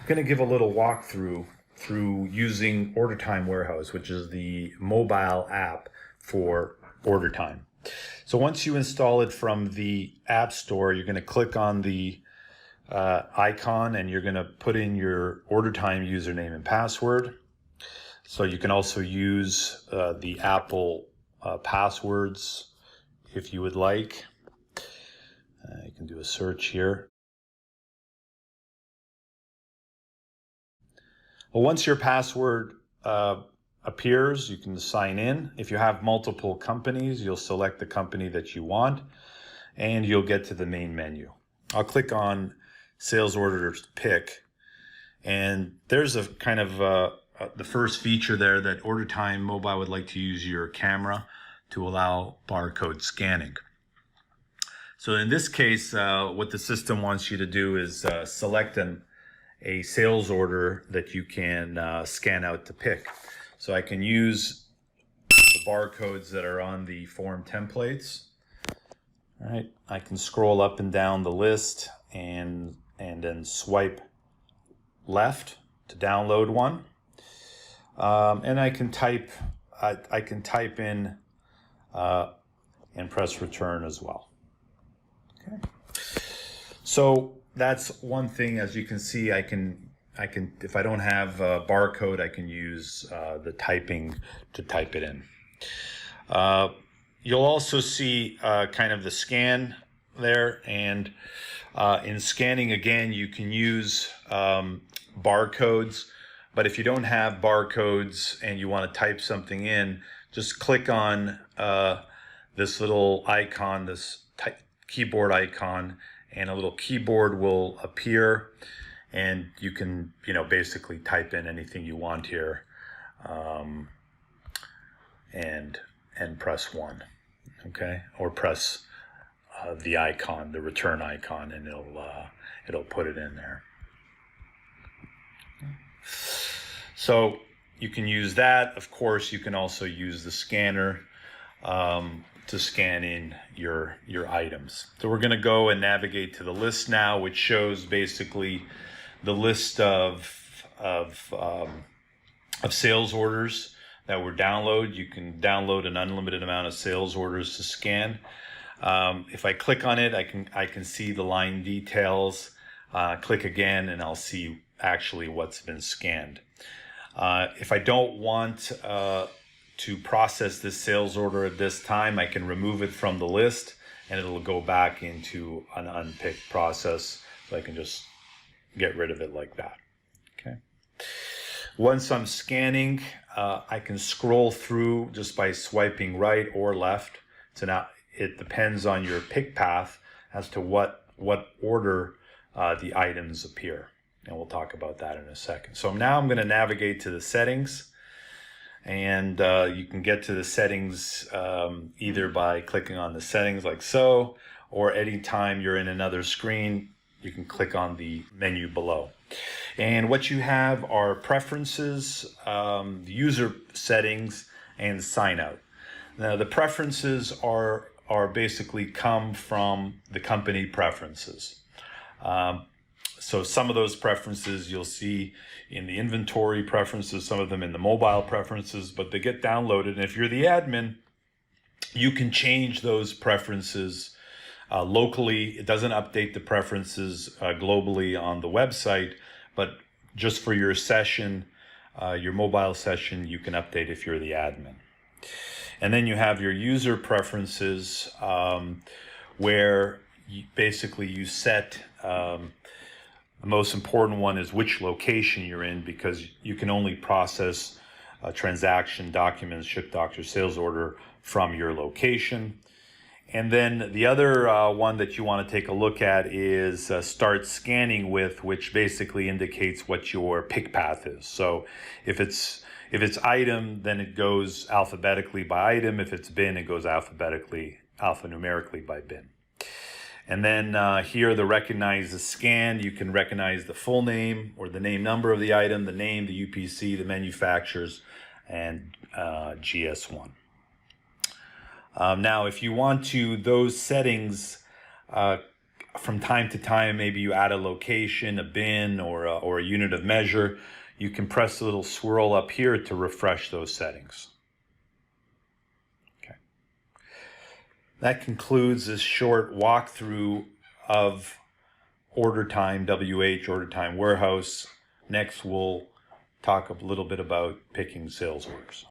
I'm going to give a little walkthrough through using Order Time Warehouse, which is the mobile app for order time. So once you install it from the App Store, you're going to click on the icon and you're going to put in your order time username and password. So you can also use the Apple passwords if you would like. You can do a search here. Well, once your password appears, you can sign in. If you have multiple companies, you'll select the company that you want and you'll get to the main menu. I'll click on Sales Orders Pick, and there's a kind of the first feature there that Order Time Mobile would like to use your camera to allow barcode scanning. So in this case, what the system wants you to do is select a sales order that you can scan out to pick. So I can use the barcodes that are on the form templates. All right, I can scroll up and down the list and then swipe left to download one. And I can type in and press return as well. Okay. So that's one thing. As you can see, I can if I don't have a barcode, I can use the typing to type it in. You'll also see kind of the scan there, and in scanning again, you can use barcodes. But if you don't have barcodes and you want to type something in, just click on this little icon, this keyboard icon, and a little keyboard will appear, and you can, basically type in anything you want here, and press 1, okay, or press the icon, the return icon, and it'll put it in there. So you can use that. Of course, you can also use the scanner to scan in your items. So we're going to go and navigate to the list now, which shows basically the list of sales orders that were downloaded. You can download an unlimited amount of sales orders to scan. If I click on it, I can see the line details. Click again, and I'll see actually what's been scanned. If I don't want to process this sales order at this time, I can remove it from the list and it'll go back into an unpicked process. So I can just get rid of it like that. Okay. Once I'm scanning, I can scroll through just by swiping right or left. So now it depends on your pick path as to what order the items appear. And we'll talk about that in a second. So now I'm going to navigate to the settings. And you can get to the settings either by clicking on the settings like so, or anytime you're in another screen, you can click on the menu below. And what you have are preferences, the user settings, and sign out. Now the preferences are basically come from the company preferences. So some of those preferences you'll see in the inventory preferences, some of them in the mobile preferences, but they get downloaded. And if you're the admin, you can change those preferences locally. It doesn't update the preferences globally on the website, but just for your session, your mobile session, you can update if you're the admin. And then you have your user preferences where you set the most important one is which location you're in, because you can only process transaction documents, ship doctor sales order from your location. And then the other one that you want to take a look at is start scanning with, which basically indicates what your pick path is. So if it's item, then it goes alphabetically by item. If it's bin, it goes alphanumerically by bin. And then here, the recognize the scan, you can recognize the full name or the name number of the item, the name, the UPC, the manufacturers, and GS1. Now, if you want to, those settings, from time to time, maybe you add a location, a bin, or a unit of measure, you can press the little swirl up here to refresh those settings. Okay. That concludes this short walkthrough of order time WH, order time warehouse. Next, we'll talk a little bit about picking sales orders.